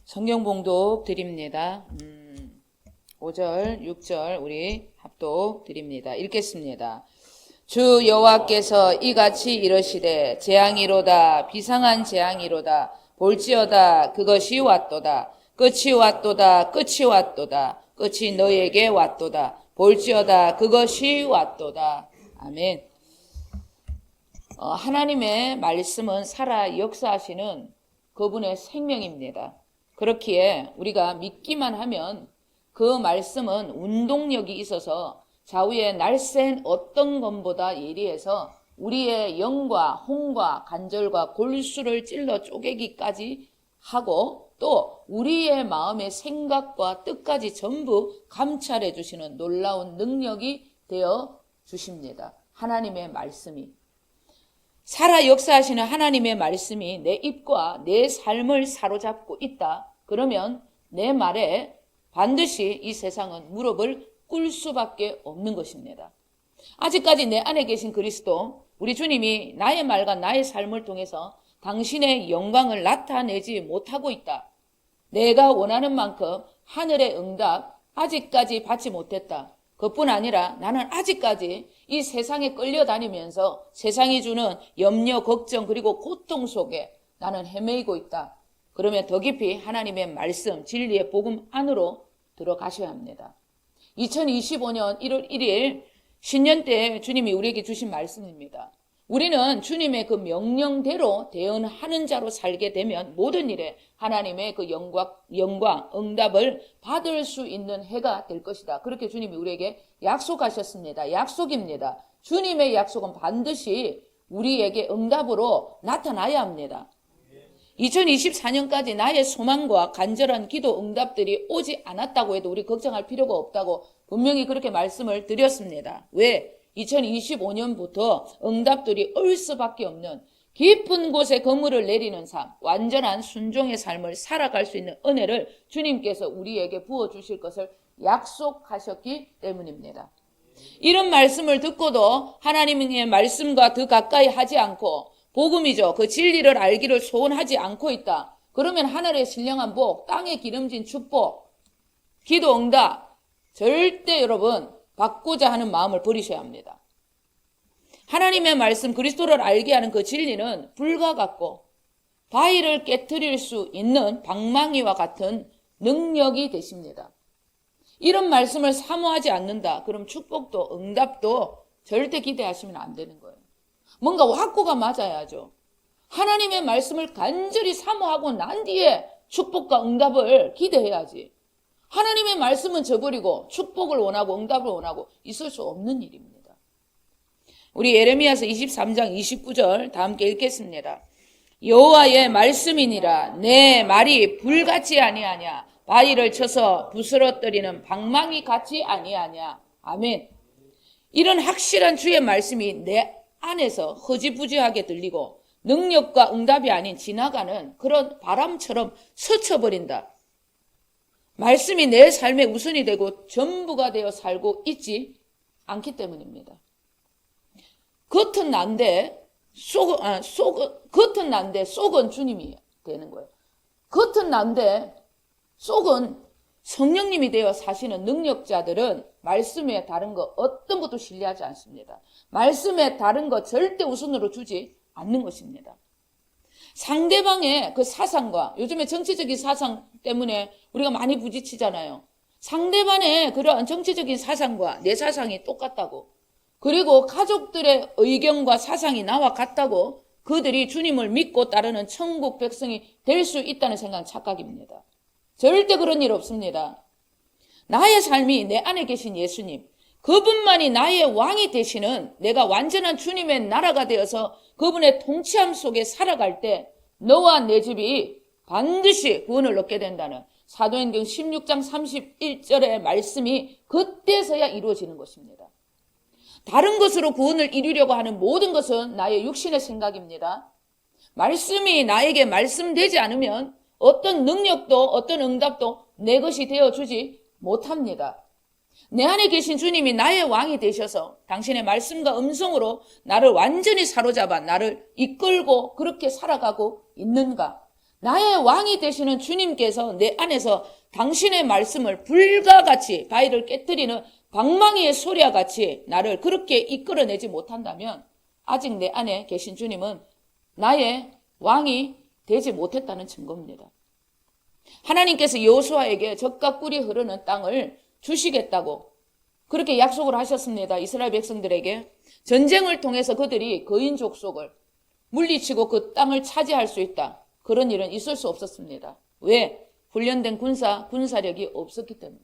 성경 봉독 드립니다. 5절, 6절 우리 합독 드립니다. 읽겠습니다. 주 여호와께서 이같이 이르시되 재앙이로다 비상한 재앙이로다 볼지어다 그것이 왔도다 끝이 왔도다 끝이 왔도다 끝이 너에게 왔도다 볼지어다 그것이 왔도다. 아멘. 하나님의 말씀은 살아 역사하시는 그분의 생명입니다. 그렇기에 우리가 믿기만 하면 그 말씀은 운동력이 있어서 좌우에 날쌘 어떤 것보다 예리해서 우리의 영과 혼과 관절과 골수를 찔러 쪼개기까지 하고 또 우리의 마음의 생각과 뜻까지 전부 감찰해 주시는 놀라운 능력이 되어 주십니다. 하나님의 말씀이. 살아 역사하시는 하나님의 말씀이 내 입과 내 삶을 사로잡고 있다. 그러면 내 말에 반드시 이 세상은 무릎을 꿇을 수밖에 없는 것입니다. 아직까지 내 안에 계신 그리스도, 우리 주님이 나의 말과 나의 삶을 통해서 당신의 영광을 나타내지 못하고 있다. 내가 원하는 만큼 하늘의 응답 아직까지 받지 못했다. 그뿐 아니라 나는 아직까지 이 세상에 끌려다니면서 세상이 주는 염려, 걱정 그리고 고통 속에 나는 헤매이고 있다. 그러면 더 깊이 하나님의 말씀, 진리의 복음 안으로 들어가셔야 합니다. 2025년 1월 1일 신년 때 주님이 우리에게 주신 말씀입니다. 우리는 주님의 그 명령대로 대언하는 자로 살게 되면 모든 일에 하나님의 그 영광, 응답을 받을 수 있는 해가 될 것이다. 그렇게 주님이 우리에게 약속하셨습니다. 약속입니다. 주님의 약속은 반드시 우리에게 응답으로 나타나야 합니다. 2024년까지 나의 소망과 간절한 기도 응답들이 오지 않았다고 해도 우리 걱정할 필요가 없다고 분명히 그렇게 말씀을 드렸습니다. 왜? 2025년부터 응답들이 올 수밖에 없는 깊은 곳에 그물을 내리는 삶, 완전한 순종의 삶을 살아갈 수 있는 은혜를 주님께서 우리에게 부어주실 것을 약속하셨기 때문입니다. 이런 말씀을 듣고도 하나님의 말씀과 더 가까이 하지 않고 복음이죠. 그 진리를 알기를 소원하지 않고 있다. 그러면 하늘의 신령한 복, 땅에 기름진 축복, 기도 응답 절대 여러분 받고자 하는 마음을 버리셔야 합니다. 하나님의 말씀 그리스도를 알게 하는 그 진리는 불과 같고 바위를 깨트릴 수 있는 방망이와 같은 능력이 되십니다. 이런 말씀을 사모하지 않는다. 그럼 축복도 응답도 절대 기대하시면 안 되는 거예요. 뭔가 확고가 맞아야죠. 하나님의 말씀을 간절히 사모하고 난 뒤에 축복과 응답을 기대해야지. 하나님의 말씀은 저버리고 축복을 원하고 응답을 원하고 있을 수 없는 일입니다. 우리 예레미야서 23장 29절 다 함께 읽겠습니다. 여호와의 말씀이니라 내 말이 불같이 아니하냐 바위를 쳐서 부스러뜨리는 방망이 같이 아니하냐. 아멘. 이런 확실한 주의 말씀이 내 안에서 허지부지하게 들리고 능력과 응답이 아닌 지나가는 그런 바람처럼 스쳐버린다. 말씀이 내 삶의 우선이 되고 전부가 되어 살고 있지 않기 때문입니다. 겉은 난데 겉은 난데 속은 주님이 되는 거예요. 겉은 난데 속은 성령님이 되어 사시는 능력자들은 말씀에 다른 거 어떤 것도 신뢰하지 않습니다. 말씀에 다른 거 절대 우선으로 주지 않는 것입니다. 상대방의 그 사상과 요즘에 정치적인 사상 때문에 우리가 많이 부딪히잖아요. 상대방의 그러한 정치적인 사상과 내 사상이 똑같다고, 그리고 가족들의 의견과 사상이 나와 같다고 그들이 주님을 믿고 따르는 천국 백성이 될 수 있다는 생각은 착각입니다. 절대 그런 일 없습니다. 나의 삶이 내 안에 계신 예수님, 그분만이 나의 왕이 되시는 내가 완전한 주님의 나라가 되어서 그분의 통치함 속에 살아갈 때 너와 내 집이 반드시 구원을 얻게 된다는 사도행전 16장 31절의 말씀이 그때서야 이루어지는 것입니다. 다른 것으로 구원을 이루려고 하는 모든 것은 나의 육신의 생각입니다. 말씀이 나에게 말씀되지 않으면 어떤 능력도 어떤 응답도 내 것이 되어주지 못합니다. 내 안에 계신 주님이 나의 왕이 되셔서 당신의 말씀과 음성으로 나를 완전히 사로잡아 나를 이끌고 그렇게 살아가고 있는가? 나의 왕이 되시는 주님께서 내 안에서 당신의 말씀을 불과 같이 바위를 깨뜨리는 방망이의 소리와 같이 나를 그렇게 이끌어내지 못한다면 아직 내 안에 계신 주님은 나의 왕이 되지 못했다는 증거입니다. 하나님께서 여호수아에게 젖과 꿀이 흐르는 땅을 주시겠다고 그렇게 약속을 하셨습니다. 이스라엘 백성들에게. 전쟁을 통해서 그들이 거인 족속을 물리치고 그 땅을 차지할 수 있다. 그런 일은 있을 수 없었습니다. 왜? 훈련된 군사력이 없었기 때문에.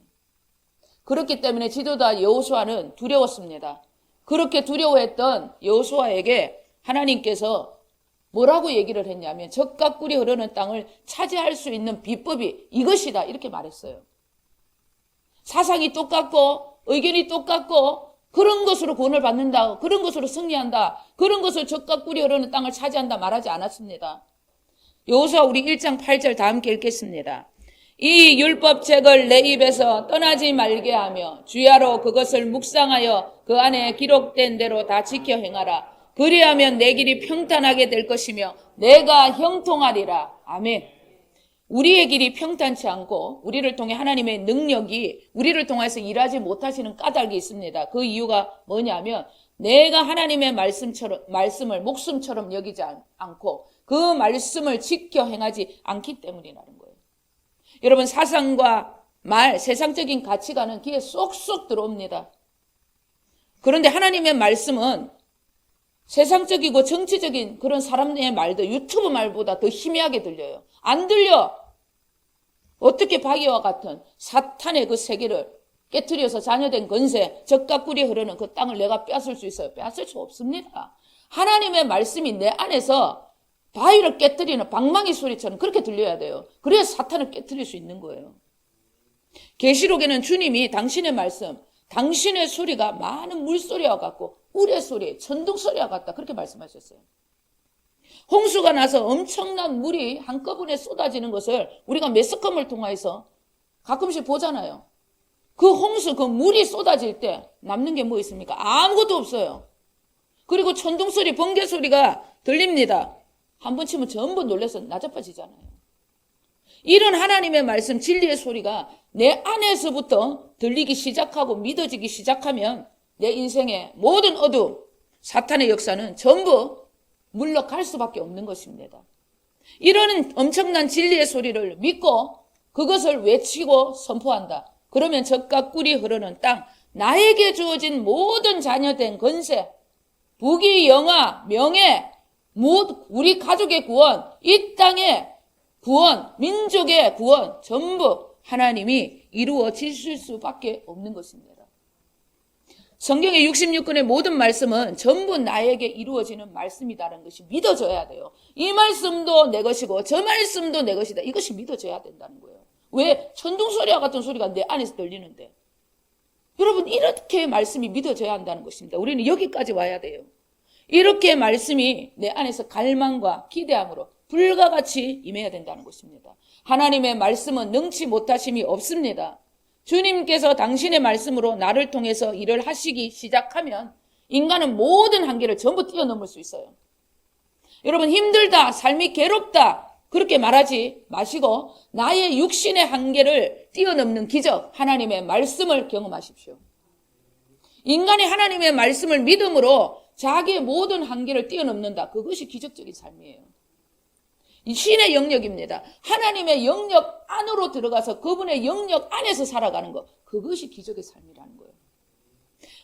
그렇기 때문에 지도자 여호수아는 두려웠습니다. 그렇게 두려워했던 여호수아에게 하나님께서 뭐라고 얘기를 했냐면 젖과 꿀이 흐르는 땅을 차지할 수 있는 비법이 이것이다 이렇게 말했어요. 사상이 똑같고 의견이 똑같고 그런 것으로 구원을 받는다, 그런 것으로 승리한다, 그런 것을 젖과 꿀이 흐르는 땅을 차지한다 말하지 않았습니다. 여호수아 우리 1장 8절 다 함께 읽겠습니다. 이 율법책을 내 입에서 떠나지 말게 하며 주야로 그것을 묵상하여 그 안에 기록된 대로 다 지켜 행하라. 그리하면 내 길이 평탄하게 될 것이며 내가 형통하리라. 아멘. 우리의 길이 평탄치 않고 우리를 통해 하나님의 능력이 우리를 통해서 일하지 못하시는 까닭이 있습니다. 그 이유가 뭐냐면 내가 하나님의 말씀을 목숨처럼 여기지 않고 그 말씀을 지켜 행하지 않기 때문이라는 거예요. 여러분 사상과 말, 세상적인 가치관은 귀에 쏙쏙 들어옵니다. 그런데 하나님의 말씀은 세상적이고 정치적인 그런 사람의 말도 유튜브 말보다 더 희미하게 들려요. 안 들려. 어떻게 바위와 같은 사탄의 그 세계를 깨트려서 자녀된 건세, 젖과 꿀이 흐르는 그 땅을 내가 뺏을 수 있어요? 뺏을 수 없습니다. 하나님의 말씀이 내 안에서 바위를 깨트리는 방망이 소리처럼 그렇게 들려야 돼요. 그래야 사탄을 깨트릴 수 있는 거예요. 계시록에는 주님이 당신의 말씀, 당신의 소리가 많은 물소리와 같고 우레 소리, 천둥 소리와 같다 그렇게 말씀하셨어요. 홍수가 나서 엄청난 물이 한꺼번에 쏟아지는 것을 우리가 매스컴을 통해서 가끔씩 보잖아요. 그 홍수, 그 물이 쏟아질 때 남는 게 뭐 있습니까? 아무것도 없어요. 그리고 천둥 소리, 번개 소리가 들립니다. 한 번 치면 전부 놀라서 나자빠지잖아요. 이런 하나님의 말씀, 진리의 소리가 내 안에서부터 들리기 시작하고 믿어지기 시작하면 내 인생의 모든 어두움, 사탄의 역사는 전부 물러갈 수밖에 없는 것입니다. 이런 엄청난 진리의 소리를 믿고 그것을 외치고 선포한다. 그러면 젖과 꿀이 흐르는 땅, 나에게 주어진 모든 자녀된 건세, 부귀, 영화, 명예, 우리 가족의 구원, 이 땅의 구원, 민족의 구원 전부 하나님이 이루어지실 수밖에 없는 것입니다. 성경의 66권의 모든 말씀은 전부 나에게 이루어지는 말씀이다라는 것이 믿어져야 돼요. 이 말씀도 내 것이고 저 말씀도 내 것이다. 이것이 믿어져야 된다는 거예요. 왜? 천둥소리와 같은 소리가 내 안에서 들리는데. 여러분 이렇게 말씀이 믿어져야 한다는 것입니다. 우리는 여기까지 와야 돼요. 이렇게 말씀이 내 안에서 갈망과 기대함으로 불과 같이 임해야 된다는 것입니다. 하나님의 말씀은 능치 못하심이 없습니다. 주님께서 당신의 말씀으로 나를 통해서 일을 하시기 시작하면 인간은 모든 한계를 전부 뛰어넘을 수 있어요. 여러분 힘들다, 삶이 괴롭다 그렇게 말하지 마시고 나의 육신의 한계를 뛰어넘는 기적, 하나님의 말씀을 경험하십시오. 인간이 하나님의 말씀을 믿음으로 자기의 모든 한계를 뛰어넘는다. 그것이 기적적인 삶이에요. 이 신의 영역입니다. 하나님의 영역 안으로 들어가서 그분의 영역 안에서 살아가는 것. 그것이 기적의 삶이라는 거예요.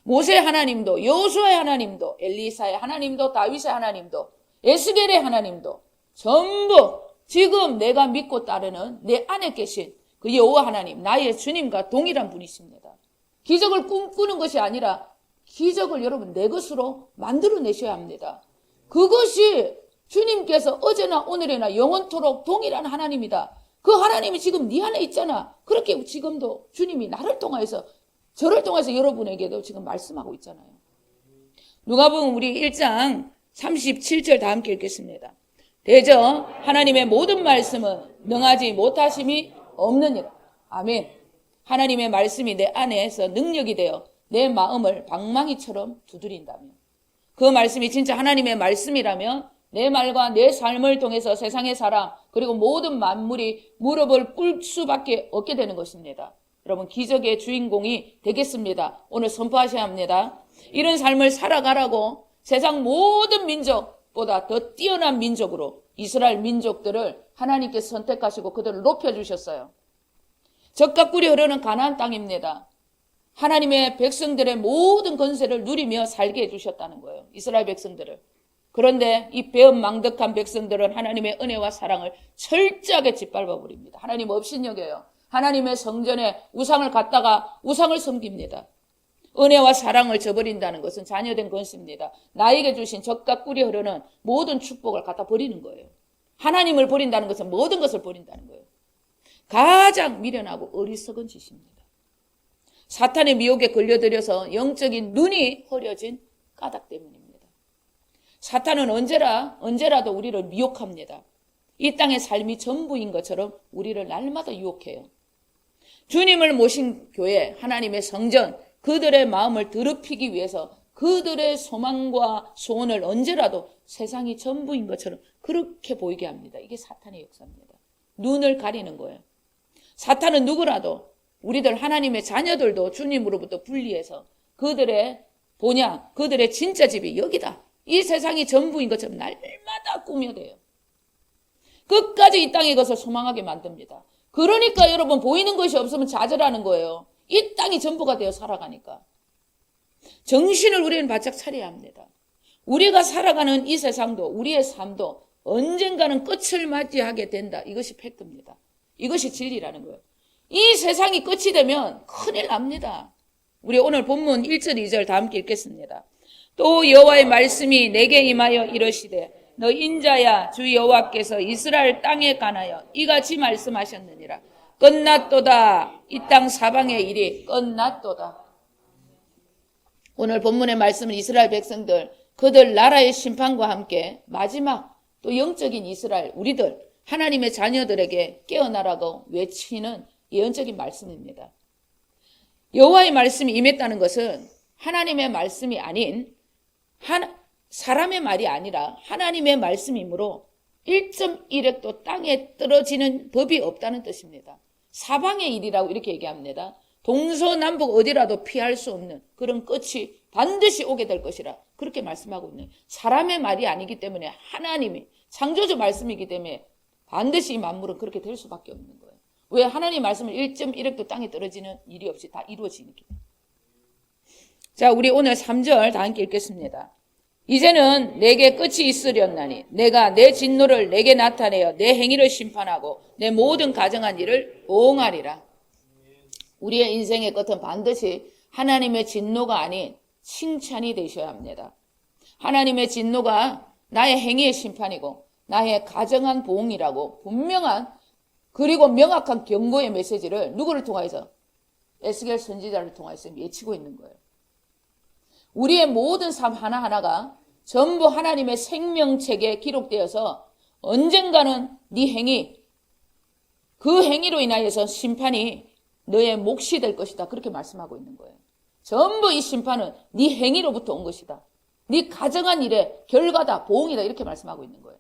모세 하나님도, 여호수아의 하나님도, 엘리사의 하나님도, 다윗의 하나님도, 에스겔의 하나님도 전부 지금 내가 믿고 따르는 내 안에 계신 그 여호와 하나님, 나의 주님과 동일한 분이십니다. 기적을 꿈꾸는 것이 아니라 기적을 여러분 내 것으로 만들어내셔야 합니다. 그것이 주님께서 어제나 오늘이나 영원토록 동일한 하나님이다. 그 하나님이 지금 네 안에 있잖아. 그렇게 지금도 주님이 나를 통해서 저를 통해서 여러분에게도 지금 말씀하고 있잖아요. 누가복음 우리 1장 37절 다 함께 읽겠습니다. 대저 하나님의 모든 말씀은 능하지 못하심이 없느니라. 아멘. 하나님의 말씀이 내 안에서 능력이 되어 내 마음을 방망이처럼 두드린다면 그 말씀이 진짜 하나님의 말씀이라면 내 말과 내 삶을 통해서 세상의 사람, 그리고 모든 만물이 무릎을 꿇을 수밖에 없게 되는 것입니다. 여러분, 기적의 주인공이 되겠습니다. 오늘 선포하셔야 합니다. 이런 삶을 살아가라고 세상 모든 민족보다 더 뛰어난 민족으로 이스라엘 민족들을 하나님께서 선택하시고 그들을 높여주셨어요. 젖과 꿀이 흐르는 가나안 땅입니다. 하나님의 백성들의 모든 권세를 누리며 살게 해주셨다는 거예요. 이스라엘 백성들을. 그런데 이 배은망덕한 백성들은 하나님의 은혜와 사랑을 철저하게 짓밟아 버립니다. 하나님 업신여겨요. 하나님의 성전에 우상을 갖다가 우상을 섬깁니다. 은혜와 사랑을 저버린다는 것은 자녀된 권세입니다. 나에게 주신 젖과 꿀이 흐르는 모든 축복을 갖다 버리는 거예요. 하나님을 버린다는 것은 모든 것을 버린다는 거예요. 가장 미련하고 어리석은 짓입니다. 사탄의 미혹에 걸려들여서 영적인 눈이 흐려진 까닭 때문입니다. 사탄은 언제라도 우리를 미혹합니다. 이 땅의 삶이 전부인 것처럼 우리를 날마다 유혹해요. 주님을 모신 교회, 하나님의 성전, 그들의 마음을 더럽히기 위해서 그들의 소망과 소원을 언제라도 세상이 전부인 것처럼 그렇게 보이게 합니다. 이게 사탄의 역사입니다. 눈을 가리는 거예요. 사탄은 누구라도 우리들 하나님의 자녀들도 주님으로부터 분리해서 그들의 본향, 그들의 진짜 집이 여기다. 이 세상이 전부인 것처럼 날마다 꾸며대요. 끝까지 이 땅의 것을 소망하게 만듭니다. 그러니까 여러분 보이는 것이 없으면 좌절하는 거예요. 이 땅이 전부가 되어 살아가니까. 정신을 우리는 바짝 차려야 합니다. 우리가 살아가는 이 세상도 우리의 삶도 언젠가는 끝을 맞이하게 된다. 이것이 팩트입니다. 이것이 진리라는 거예요. 이 세상이 끝이 되면 큰일 납니다. 우리 오늘 본문 1절 2절 다 함께 읽겠습니다. 또 여호와의 말씀이 내게 임하여 이르시되 너 인자야 주 여호와께서 이스라엘 땅에 관하여 이같이 말씀하셨느니라. 끝났도다. 이 땅 사방의 일이 끝났도다. 오늘 본문의 말씀은 이스라엘 백성들, 그들 나라의 심판과 함께 마지막 또 영적인 이스라엘, 우리들 하나님의 자녀들에게 깨어나라고 외치는 예언적인 말씀입니다. 여호와의 말씀이 임했다는 것은 하나님의 말씀이 아닌 사람의 말이 아니라 하나님의 말씀이므로 1.1획도 땅에 떨어지는 법이 없다는 뜻입니다. 사방의 일이라고 이렇게 얘기합니다. 동서남북 어디라도 피할 수 없는 그런 끝이 반드시 오게 될 것이라 그렇게 말씀하고 있네요. 사람의 말이 아니기 때문에 하나님이 창조주 말씀이기 때문에 반드시 이 만물은 그렇게 될 수밖에 없는 거예요. 왜? 하나님 말씀은 1.1획도 땅에 떨어지는 일이 없이 다 이루어지니까. 자, 우리 오늘 3절 다 함께 읽겠습니다. 이제는 내게 끝이 있으렸나니 내가 내 진노를 내게 나타내어 내 행위를 심판하고 내 모든 가정한 일을 보응하리라. 우리의 인생의 끝은 반드시 하나님의 진노가 아닌 칭찬이 되셔야 합니다. 하나님의 진노가 나의 행위의 심판이고 나의 가정한 보응이라고 분명한 그리고 명확한 경고의 메시지를 누구를 통해서? 에스겔 선지자를 통해서 외치고 있는 거예요. 우리의 모든 삶 하나하나가 전부 하나님의 생명책에 기록되어서 언젠가는 네 행위, 그 행위로 인하여서 심판이 너의 몫이 될 것이다. 그렇게 말씀하고 있는 거예요. 전부 이 심판은 네 행위로부터 온 것이다. 네 가정한 일의 결과다, 보응이다. 이렇게 말씀하고 있는 거예요.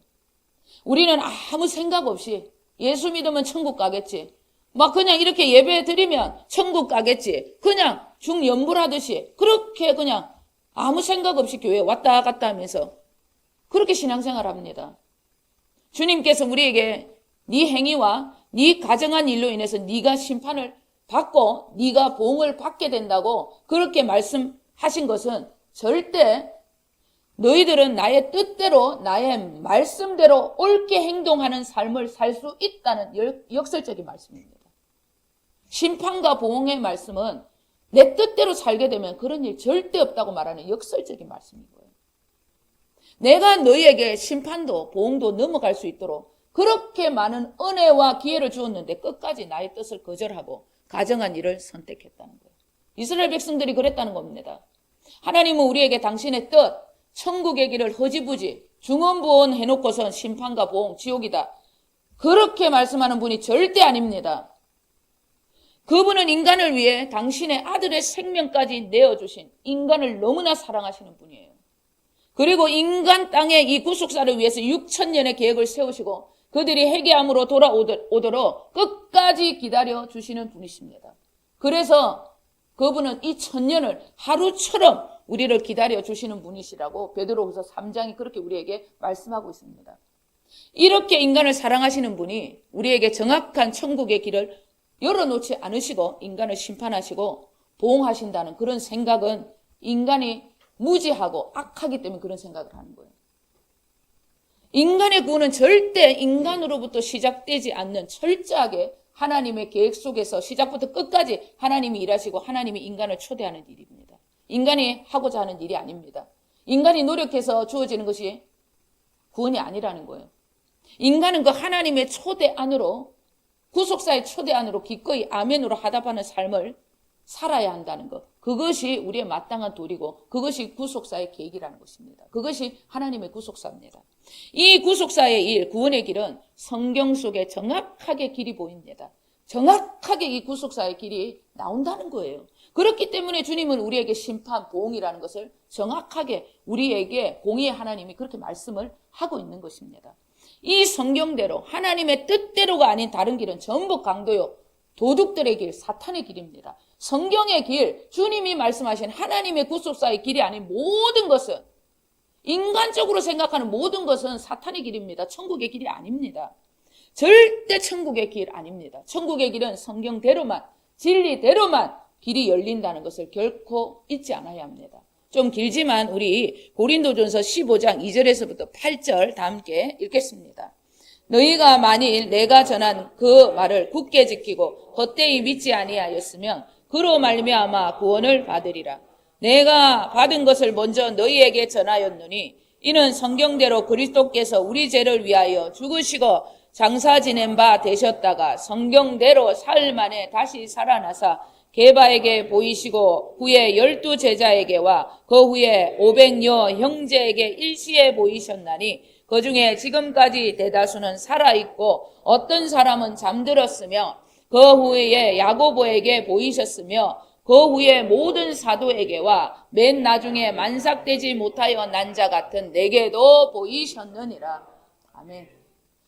우리는 아무 생각 없이 예수 믿으면 천국 가겠지. 막 그냥 이렇게 예배 드리면 천국 가겠지. 그냥 중연불하듯이 그렇게 그냥 아무 생각 없이 교회에 왔다 갔다 하면서 그렇게 신앙생활 합니다. 주님께서 우리에게 네 행위와 네 가정한 일로 인해서 네가 심판을 받고 네가 보응을 받게 된다고 그렇게 말씀하신 것은 절대 너희들은 나의 뜻대로 나의 말씀대로 옳게 행동하는 삶을 살 수 있다는 역설적인 말씀입니다. 심판과 보응의 말씀은 내 뜻대로 살게 되면 그런 일 절대 없다고 말하는 역설적인 말씀인 거예요. 내가 너희에게 심판도 보응도 넘어갈 수 있도록 그렇게 많은 은혜와 기회를 주었는데 끝까지 나의 뜻을 거절하고 가정한 일을 선택했다는 거예요. 이스라엘 백성들이 그랬다는 겁니다. 하나님은 우리에게 당신의 뜻, 천국의 길을 허지부지 중언부언 해놓고선 심판과 보응, 지옥이다. 그렇게 말씀하는 분이 절대 아닙니다. 그분은 인간을 위해 당신의 아들의 생명까지 내어주신 인간을 너무나 사랑하시는 분이에요. 그리고 인간 땅에 이 구속사를 위해서 6,000년의 계획을 세우시고 그들이 회개함으로 돌아오도록 끝까지 기다려 주시는 분이십니다. 그래서 그분은 이 천년을 하루처럼 우리를 기다려 주시는 분이시라고 베드로후서 3장이 그렇게 우리에게 말씀하고 있습니다. 이렇게 인간을 사랑하시는 분이 우리에게 정확한 천국의 길을 열어놓지 않으시고 인간을 심판하시고 보응하신다는 그런 생각은 인간이 무지하고 악하기 때문에 그런 생각을 하는 거예요. 인간의 구원은 절대 인간으로부터 시작되지 않는 철저하게 하나님의 계획 속에서 시작부터 끝까지 하나님이 일하시고 하나님이 인간을 초대하는 일입니다. 인간이 하고자 하는 일이 아닙니다. 인간이 노력해서 주어지는 것이 구원이 아니라는 거예요. 인간은 그 하나님의 초대 안으로, 구속사의 초대 안으로 기꺼이 아멘으로 하답하는 삶을 살아야 한다는 것. 그것이 우리의 마땅한 도리고 그것이 구속사의 계획이라는 것입니다. 그것이 하나님의 구속사입니다. 이 구속사의 일, 구원의 길은 성경 속에 정확하게 길이 보입니다. 정확하게 이 구속사의 길이 나온다는 거예요. 그렇기 때문에 주님은 우리에게 심판, 보응이라는 것을 정확하게 우리에게 공의의 하나님이 그렇게 말씀을 하고 있는 것입니다. 이 성경대로 하나님의 뜻대로가 아닌 다른 길은 전부 강도요, 도둑들의 길, 사탄의 길입니다. 성경의 길, 주님이 말씀하신 하나님의 구속사의 길이 아닌 모든 것은, 인간적으로 생각하는 모든 것은 사탄의 길입니다. 천국의 길이 아닙니다. 절대 천국의 길 아닙니다. 천국의 길은 성경대로만, 진리대로만 길이 열린다는 것을 결코 잊지 않아야 합니다. 좀 길지만 우리 고린도전서 15장 2절에서부터 8절 다 함께 읽겠습니다. 너희가 만일 내가 전한 그 말을 굳게 지키고 헛되이 믿지 아니하였으면 그로 말미암아 구원을 받으리라. 내가 받은 것을 먼저 너희에게 전하였노니 이는 성경대로 그리스도께서 우리 죄를 위하여 죽으시고 장사 지낸 바 되셨다가 성경대로 사흘 만에 다시 살아나사 게바에게 보이시고 후에 12 제자에게와 그 후에 500여 형제에게 일시에 보이셨나니 그 중에 지금까지 대다수는 살아있고 어떤 사람은 잠들었으며 그 후에 야고보에게 보이셨으며 그 후에 모든 사도에게와 맨 나중에 만삭되지 못하여 난 자 같은 내게도 보이셨느니라. 아멘.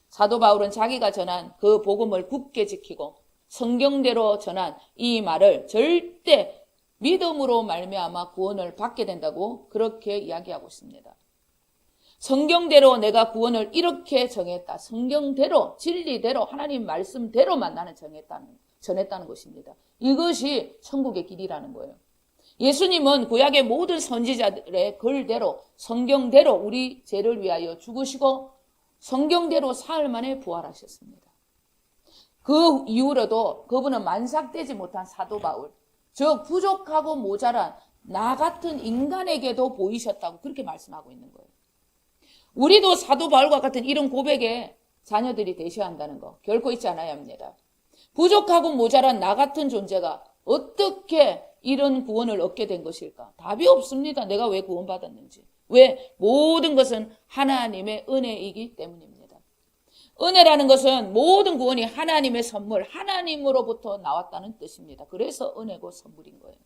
사도 바울은 자기가 전한 그 복음을 굳게 지키고 성경대로 전한 이 말을 절대 믿음으로 말미암아 구원을 받게 된다고 그렇게 이야기하고 있습니다. 성경대로 내가 구원을 이렇게 정했다. 성경대로, 진리대로, 하나님 말씀대로만 나는 전했다는 것입니다. 이것이 천국의 길이라는 거예요. 예수님은 구약의 모든 선지자들의 글대로, 성경대로 우리 죄를 위하여 죽으시고 성경대로 사흘 만에 부활하셨습니다. 그 이후로도 그분은 만삭되지 못한 사도 바울, 즉 부족하고 모자란 나 같은 인간에게도 보이셨다고 그렇게 말씀하고 있는 거예요. 우리도 사도 바울과 같은 이런 고백의 자녀들이 되셔야 한다는 거 결코 잊지 않아야 합니다. 부족하고 모자란 나 같은 존재가 어떻게 이런 구원을 얻게 된 것일까? 답이 없습니다. 내가 왜 구원받았는지. 왜? 모든 것은 하나님의 은혜이기 때문입니다. 은혜라는 것은 모든 구원이 하나님의 선물, 하나님으로부터 나왔다는 뜻입니다. 그래서 은혜고 선물인 거예요.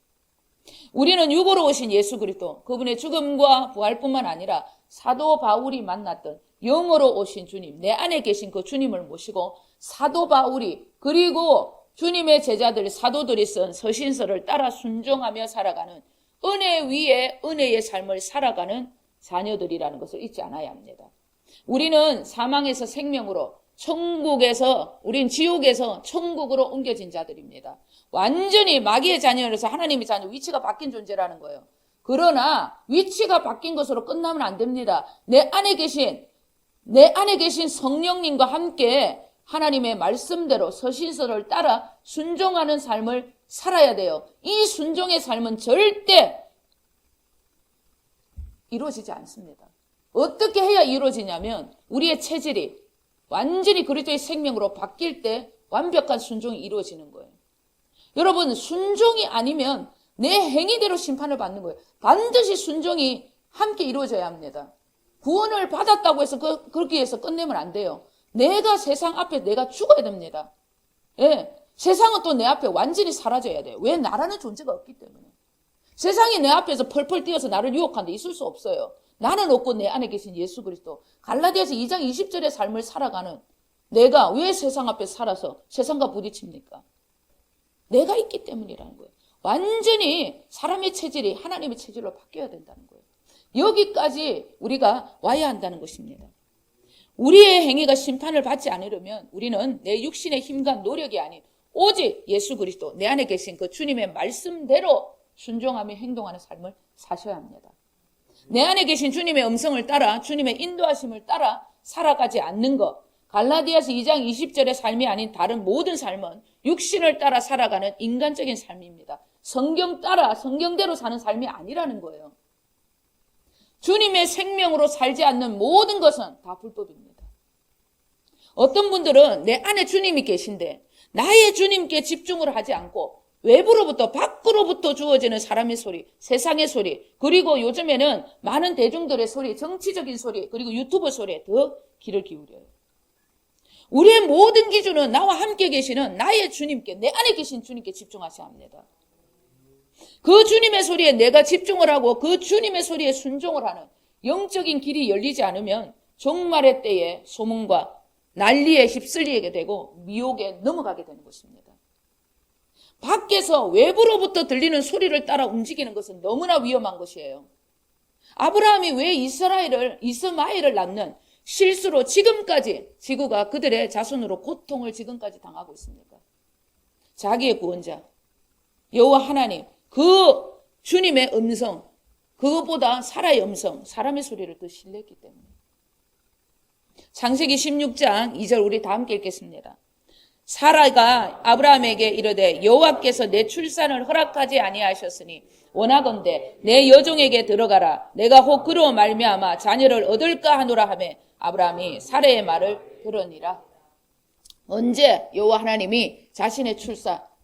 우리는 육으로 오신 예수 그리스도, 그분의 죽음과 부활뿐만 아니라 사도 바울이 만났던 영으로 오신 주님, 내 안에 계신 그 주님을 모시고 사도 바울이 그리고 주님의 제자들, 사도들이 쓴 서신서를 따라 순종하며 살아가는 은혜 위에 은혜의 삶을 살아가는 자녀들이라는 것을 잊지 않아야 합니다. 우리는 사망에서 생명으로, 천국에서, 우린 지옥에서 천국으로 옮겨진 자들입니다. 완전히 마귀의 자녀로서 하나님의 자녀, 위치가 바뀐 존재라는 거예요. 그러나 위치가 바뀐 것으로 끝나면 안 됩니다. 내 안에 계신 성령님과 함께 하나님의 말씀대로 서신서를 따라 순종하는 삶을 살아야 돼요. 이 순종의 삶은 절대 이루어지지 않습니다. 어떻게 해야 이루어지냐면 우리의 체질이 완전히 그리스도의 생명으로 바뀔 때 완벽한 순종이 이루어지는 거예요. 여러분, 순종이 아니면 내 행위대로 심판을 받는 거예요. 반드시 순종이 함께 이루어져야 합니다. 구원을 받았다고 해서 그렇게 해서 끝내면 안 돼요. 내가 세상 앞에 내가 죽어야 됩니다. 예, 세상은 또 내 앞에 완전히 사라져야 돼요. 왜? 나라는 존재가 없기 때문에. 세상이 내 앞에서 펄펄 뛰어서 나를 유혹하는데 있을 수 없어요. 나는 없고 내 안에 계신 예수 그리스도. 갈라디아서 2장 20절의 삶을 살아가는 내가 왜 세상 앞에 살아서 세상과 부딪힙니까? 내가 있기 때문이라는 거예요. 완전히 사람의 체질이 하나님의 체질로 바뀌어야 된다는 거예요. 여기까지 우리가 와야 한다는 것입니다. 우리의 행위가 심판을 받지 않으려면 우리는 내 육신의 힘과 노력이 아닌 오직 예수 그리스도 내 안에 계신 그 주님의 말씀대로 순종하며 행동하는 삶을 사셔야 합니다. 내 안에 계신 주님의 음성을 따라 주님의 인도하심을 따라 살아가지 않는 것, 갈라디아서 2장 20절의 삶이 아닌 다른 모든 삶은 육신을 따라 살아가는 인간적인 삶입니다. 성경 따라 성경대로 사는 삶이 아니라는 거예요. 주님의 생명으로 살지 않는 모든 것은 다 불법입니다. 어떤 분들은 내 안에 주님이 계신데 나의 주님께 집중을 하지 않고 외부로부터 밖으로부터 주어지는 사람의 소리, 세상의 소리, 그리고 요즘에는 많은 대중들의 소리, 정치적인 소리, 그리고 유튜브 소리에 더 귀를 기울여요. 우리의 모든 기준은 나와 함께 계시는 나의 주님께, 내 안에 계신 주님께 집중하셔야 합니다. 그 주님의 소리에 내가 집중을 하고 그 주님의 소리에 순종을 하는 영적인 길이 열리지 않으면 종말의 때에 소문과 난리에 휩쓸리게 되고 미혹에 넘어가게 되는 것입니다. 밖에서 외부로부터 들리는 소리를 따라 움직이는 것은 너무나 위험한 것이에요. 아브라함이 왜 이스마엘을 낳는 실수로 지금까지 지구가 그들의 자손으로 고통을 지금까지 당하고 있습니까? 자기의 구원자 여호와 하나님, 그 주님의 음성, 그것보다 사라의 음성, 사람의 소리를 더 신뢰했기 때문에. 창세기 16장 2절 우리 다 함께 읽겠습니다. 사라가 아브라함에게 이르되 여호와께서 내 출산을 허락하지 아니하셨으니 원하건대 내 여종에게 들어가라. 내가 혹 그로 말미암아 자녀를 얻을까 하노라 하매 아브라함이 사라의 말을 들으니라. 언제 여호와 하나님이 자신의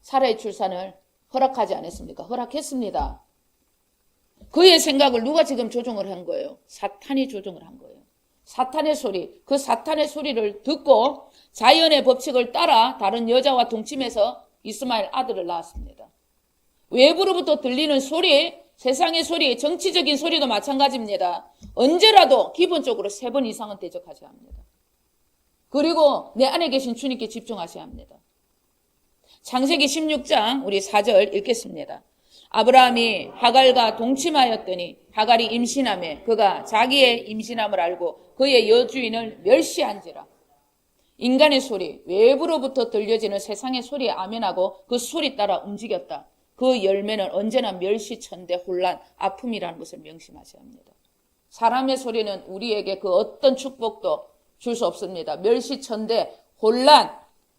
사라의 출산을 허락하지 않았습니까? 허락했습니다. 그의 생각을 누가 지금 조종을 한 거예요? 사탄이 조종을 한 거예요. 사탄의 소리, 그 사탄의 소리를 듣고 자연의 법칙을 따라 다른 여자와 동침해서 이스마엘 아들을 낳았습니다. 외부로부터 들리는 소리, 세상의 소리, 정치적인 소리도 마찬가지입니다. 언제라도 기본적으로 3번 이상은 대적하셔야 합니다. 그리고 내 안에 계신 주님께 집중하셔야 합니다. 창세기 16장 우리 4절 읽겠습니다. 아브라함이 하갈과 동침하였더니 하갈이 임신하며 그가 자기의 임신함을 알고 그의 여주인을 멸시한지라. 인간의 소리, 외부로부터 들려지는 세상의 소리에 아멘하고 그 소리 따라 움직였다. 그 열매는 언제나 멸시천대, 혼란, 아픔이라는 것을 명심하셔야 합니다. 사람의 소리는 우리에게 그 어떤 축복도 줄 수 없습니다. 멸시천대, 혼란,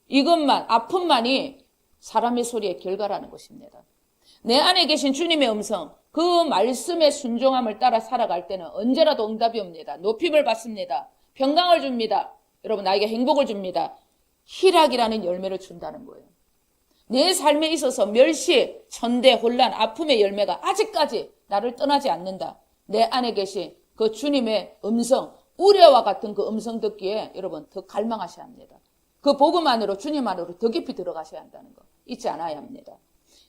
이것만, 아픔만이 사람의 소리의 결과라는 것입니다. 내 안에 계신 주님의 음성, 그 말씀의 순종함을 따라 살아갈 때는 언제라도 응답이 옵니다. 높임을 받습니다. 평강을 줍니다. 여러분, 나에게 행복을 줍니다. 희락이라는 열매를 준다는 거예요. 내 삶에 있어서 멸시, 천대, 혼란, 아픔의 열매가 아직까지 나를 떠나지 않는다. 내 안에 계신 그 주님의 음성, 우레와 같은 그 음성 듣기에 여러분 더 갈망하셔야 합니다. 그 복음 안으로, 주님 안으로 더 깊이 들어가셔야 한다는 거 잊지 않아야 합니다.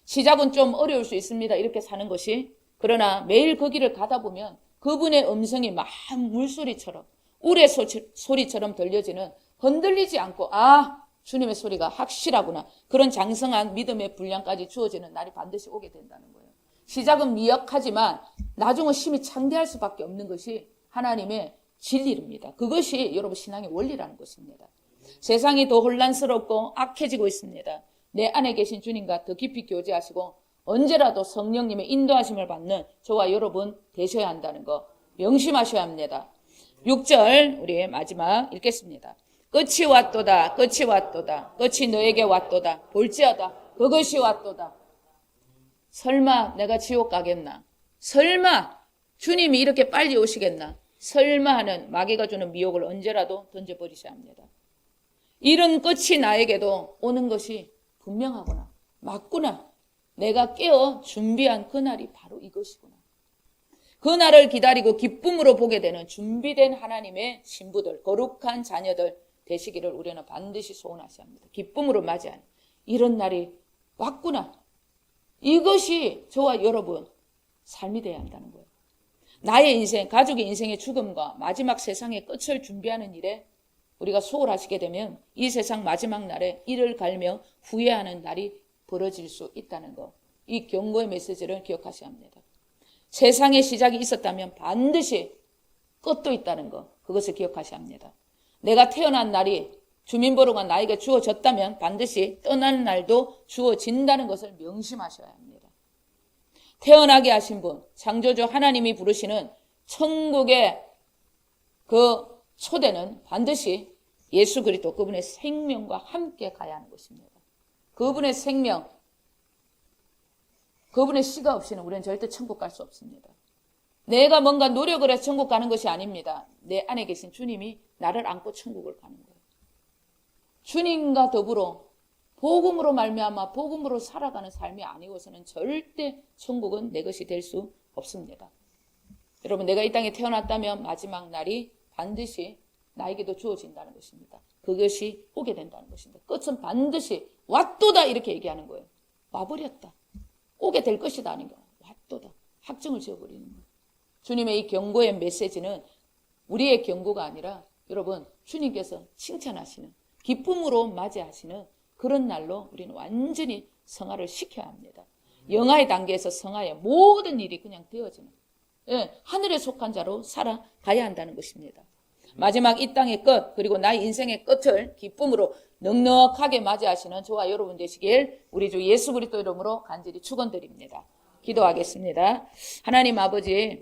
시작은 좀 어려울 수 있습니다. 이렇게 사는 것이. 그러나 매일 그 길을 가다 보면 그분의 음성이 막 물소리처럼, 우레 소리처럼 들려지는, 흔들리지 않고 주님의 소리가 확실하구나. 그런 장성한 믿음의 분량까지 주어지는 날이 반드시 오게 된다는 거예요. 시작은 미약하지만 나중은 심히 창대할 수밖에 없는 것이 하나님의 진리입니다. 그것이 여러분 신앙의 원리라는 것입니다. 세상이 더 혼란스럽고 악해지고 있습니다. 내 안에 계신 주님과 더 깊이 교제하시고 언제라도 성령님의 인도하심을 받는 저와 여러분 되셔야 한다는 거 명심하셔야 합니다. 6절 우리 마지막 읽겠습니다. 끝이 왔도다. 끝이 왔도다. 끝이 너에게 왔도다. 볼지어다. 그것이 왔도다. 설마 내가 지옥 가겠나? 설마 주님이 이렇게 빨리 오시겠나? 설마 하는 마귀가 주는 미혹을 언제라도 던져버리셔야 합니다. 이런 끝이 나에게도 오는 것이 분명하구나. 맞구나. 내가 깨어 준비한 그날이 바로 이것이구나. 그날을 기다리고 기쁨으로 보게 되는 준비된 하나님의 신부들, 거룩한 자녀들 되시기를 우리는 반드시 소원하셔야 합니다. 기쁨으로 맞이하는 이런 날이 왔구나. 이것이 저와 여러분 삶이 되어야 한다는 거예요. 나의 인생, 가족의 인생의 죽음과 마지막 세상의 끝을 준비하는 일에 우리가 소홀하시게 되면 이 세상 마지막 날에 이를 갈며 후회하는 날이 벌어질 수 있다는 것. 이 경고의 메시지를 기억하셔야 합니다. 세상의 시작이 있었다면 반드시 끝도 있다는 것. 그것을 기억하셔야 합니다. 내가 태어난 날이 주민번호가 나에게 주어졌다면 반드시 떠나는 날도 주어진다는 것을 명심하셔야 합니다. 태어나게 하신 분, 창조주 하나님이 부르시는 천국의 그 초대는 반드시 예수 그리스도 그분의 생명과 함께 가야 하는 것입니다. 그분의 생명, 그분의 씨가 없이는 우리는 절대 천국 갈 수 없습니다. 내가 뭔가 노력을 해서 천국 가는 것이 아닙니다. 내 안에 계신 주님이 나를 안고 천국을 가는 거예요. 주님과 더불어 복음으로 말미암아 복음으로 살아가는 삶이 아니고서는 절대 천국은 내 것이 될 수 없습니다. 여러분, 내가 이 땅에 태어났다면 마지막 날이 반드시 나에게도 주어진다는 것입니다. 그것이 오게 된다는 것입니다. 끝은 반드시 왔도다 이렇게 얘기하는 거예요. 와버렸다. 오게 될 것이다 아닌가. 왔도다. 확정을 지어버리는 거예요. 주님의 이 경고의 메시지는 우리의 경고가 아니라 여러분 주님께서 칭찬하시는 기쁨으로 맞이하시는 그런 날로 우리는 완전히 성화를 시켜야 합니다. 영화의 단계에서 성화의 모든 일이 그냥 되어지는 하늘에 속한 자로 살아가야 한다는 것입니다. 마지막 이 땅의 끝 그리고 나의 인생의 끝을 기쁨으로 넉넉하게 맞이하시는 저와 여러분 되시길 우리 주 예수 그리스도 이름으로 간절히 축원드립니다. 기도하겠습니다. 하나님 아버지